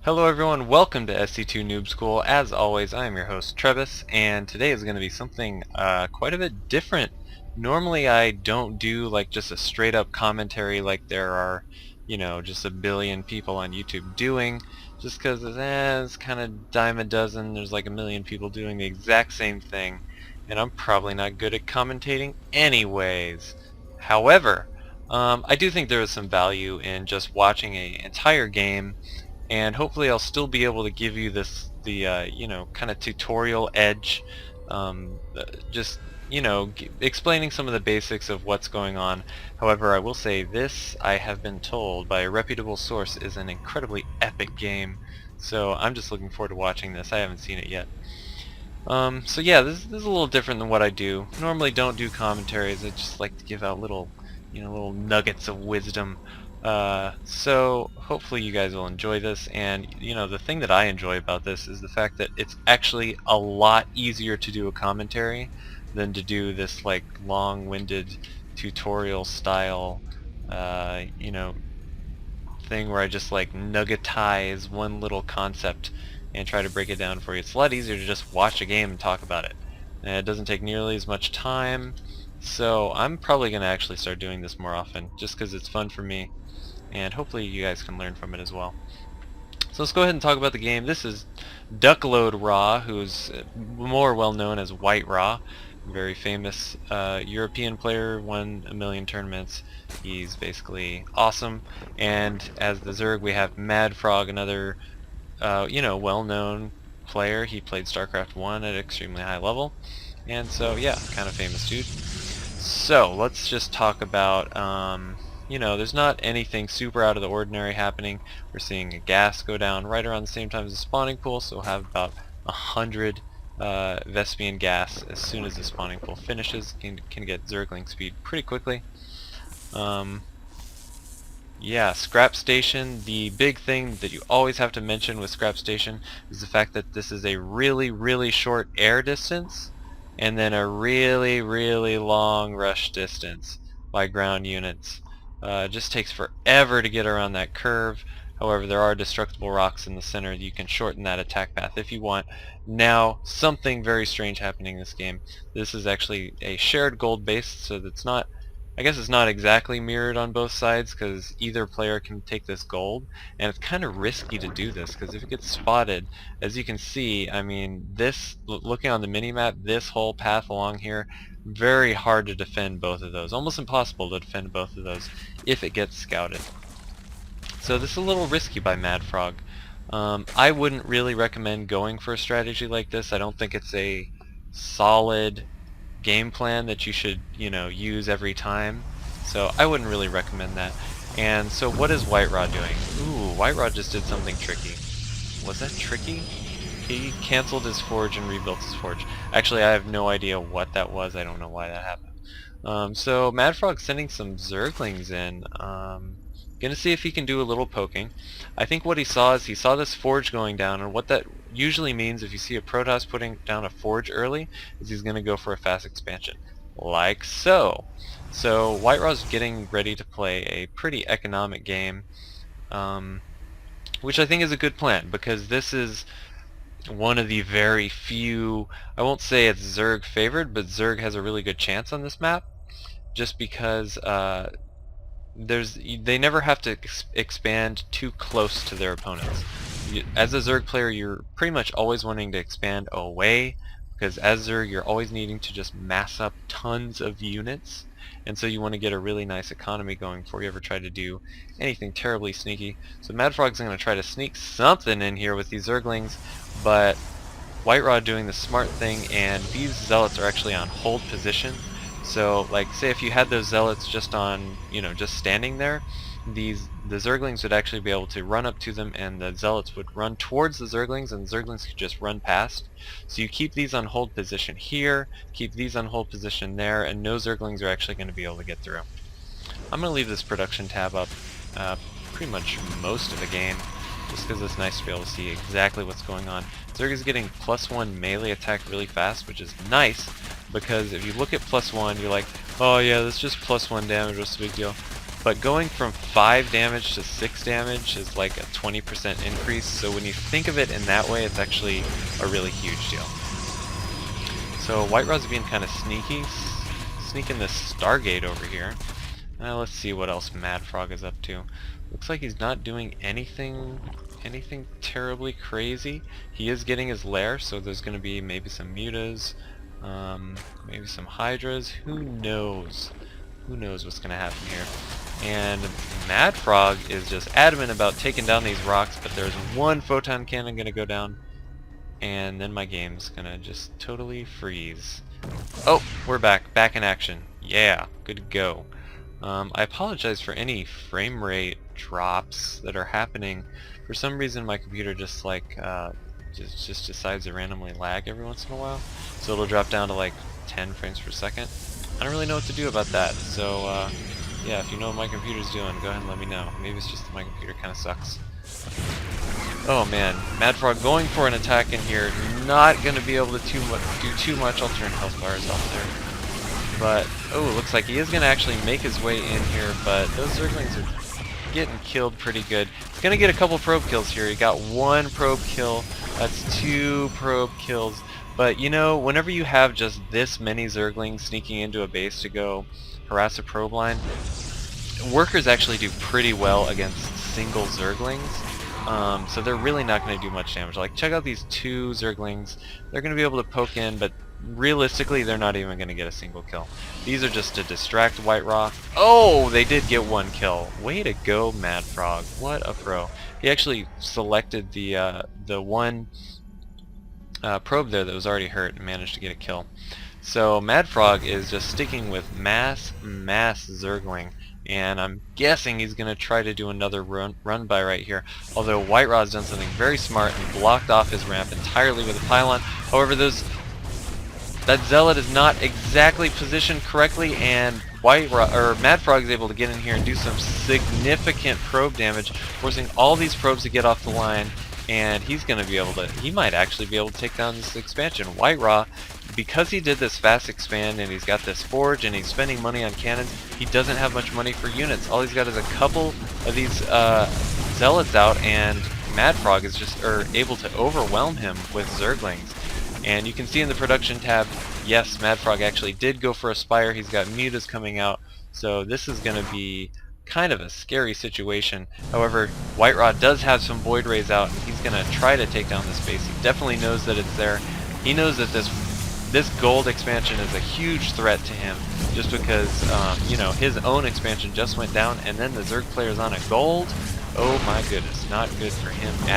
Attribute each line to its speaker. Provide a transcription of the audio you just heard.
Speaker 1: Hello everyone, welcome to SC2 Noob School. As always, I am your host Travis, and today is going to be something quite a bit different. Normally I don't do like just a straight up commentary like there are, just a billion people on YouTube doing, just because it's kind of dime a dozen. There's like a million people doing the exact same thing, and I'm probably not good at commentating anyways. However, I do think there is some value in just watching an entire game, and hopefully I'll still be able to give you the kind of tutorial edge, just explaining some of the basics of what's going on. However, I will say this: I have been told by a reputable source is an incredibly epic game, so I'm just looking forward to watching this. I haven't seen it yet. So yeah, this is a little different than what I do. Normally don't do commentaries. I just like to give out little nuggets of wisdom. So hopefully you guys will enjoy this, and the thing that I enjoy about this is the fact that it's actually a lot easier to do a commentary than to do this like long-winded tutorial style thing where I just like nuggetize one little concept and try to break it down for you. It's a lot easier to just watch a game and talk about it, and it doesn't take nearly as much time. So I'm probably going to actually start doing this more often just because it's fun for me, and hopefully you guys can learn from it as well. So let's go ahead and talk about the game. This is Duckload Raw, who's more well known as White Raw. Very famous European player, won a million tournaments. He's basically awesome. And as the Zerg we have Madfrog, another well-known player. He played StarCraft 1 at an extremely high level. And so yeah, kind of famous dude. So let's just talk about there's not anything super out of the ordinary happening. We're seeing a gas go down right around the same time as the spawning pool, so we'll have about 100 Vespian gas as soon as the spawning pool finishes. Can get Zergling speed pretty quickly. Yeah, Scrap Station. The big thing that you always have to mention with Scrap Station is the fact that this is a really, really short air distance and then a really, really long rush distance by ground units. It just takes forever to get around that curve. However, there are destructible rocks in the center. You can shorten that attack path if you want. Now, something very strange happening in this game. This is actually a shared gold base, so that's not, I guess it's not exactly mirrored on both sides because either player can take this gold, and it's kind of risky to do this because if it gets spotted, as you can see, I mean, looking on the mini-map, this whole path along here, very hard to defend both of those. Almost impossible to defend both of those if it gets scouted. So this is a little risky by Madfrog. I wouldn't really recommend going for a strategy like this. I don't think it's a solid game plan that you should, use every time. So I wouldn't really recommend that. And so what is White Raw doing? Ooh, White Raw just did something tricky. Was that tricky? He canceled his forge and rebuilt his forge. Actually, I have no idea what that was. I don't know why that happened. So Madfrog's sending some Zerglings in. Gonna see if he can do a little poking. I think what he saw is he saw this forge going down, and what that usually means if you see a Protoss putting down a forge early is he's gonna go for a fast expansion. Like so. So White Raw's getting ready to play a pretty economic game, which I think is a good plan because this is one of the very few, I won't say it's Zerg favored, but Zerg has a really good chance on this map just because they never have to expand too close to their opponents. As a Zerg player, you're pretty much always wanting to expand away because as Zerg you're always needing to just mass up tons of units, and so you want to get a really nice economy going before you ever try to do anything terribly sneaky. So Madfrog's going to try to sneak something in here with these Zerglings, but White Raw doing the smart thing, and these Zealots are actually on hold position. So like say if you had those Zealots just on, just standing there, the Zerglings would actually be able to run up to them and the Zealots would run towards the Zerglings and the Zerglings could just run past. So you keep these on hold position here, keep these on hold position there, and no Zerglings are actually going to be able to get through. I'm going to leave this production tab up pretty much most of the game just because it's nice to be able to see exactly what's going on. Zerg is getting +1 melee attack really fast, which is nice because if you look at +1, you're like, oh yeah, that's just +1 damage, what's the big deal? but going from 5 damage to 6 damage is like a 20% increase, so when you think of it in that way, it's actually a really huge deal. So White Raw's being kind of sneaky, sneaking this Stargate over here. Let's see what else Madfrog is up to. Looks like he's not doing anything terribly crazy. He is getting his lair, so there's going to be maybe some mutas, maybe some hydras. Who knows? Who knows what's going to happen here? And Madfrog is just adamant about taking down these rocks, but there's one photon cannon going to go down, and then my game's going to just totally freeze. Oh, we're back in action. Yeah, good to go. I apologize for any frame rate drops that are happening. For some reason my computer just like just decides to randomly lag every once in a while, so it'll drop down to like 10 frames per second. I don't really know what to do about that, so yeah, if you know what my computer's doing, go ahead and let me know. Maybe it's just that my computer kind of sucks. Oh man, Madfrog going for an attack in here, not going to be able to do too much. I'll turn health bars off there. But, oh, it looks like he is going to actually make his way in here, but those Zerglings are getting killed pretty good. He's going to get a couple probe kills here. He got 1 probe kill, that's 2 probe kills. But, you know, whenever you have just this many Zerglings sneaking into a base to go harass a probe line, workers actually do pretty well against single Zerglings. So they're really not going to do much damage. Like, check out these 2 Zerglings. They're going to be able to poke in, but realistically, they're not even going to get a single kill. These are just to distract White Raw. Oh, they did get 1 kill. Way to go, Madfrog. What a pro. He actually selected the one probe there that was already hurt and managed to get a kill. So Madfrog is just sticking with mass Zergling. And I'm guessing he's going to try to do another run by right here. Although White Raw's done something very smart and blocked off his ramp entirely with a pylon. However, that Zealot is not exactly positioned correctly, and Madfrog is able to get in here and do some significant probe damage, forcing all these probes to get off the line, and he's going to be able to, he might actually be able to take down this expansion. White Raw, because he did this fast expand and he's got this forge and he's spending money on cannons, he doesn't have much money for units. All he's got is a couple of these Zealots out, and Madfrog is just able to overwhelm him with Zerglings. And you can see in the production tab, yes, Madfrog actually did go for a Spire. He's got mutas coming out, so this is going to be kind of a scary situation. However, White Raw does have some Void Rays out, and he's going to try to take down this base. He definitely knows that it's there. He knows that this gold expansion is a huge threat to him, just because you know, his own expansion just went down, and then the Zerg player's on a gold. Oh my goodness, not good for him.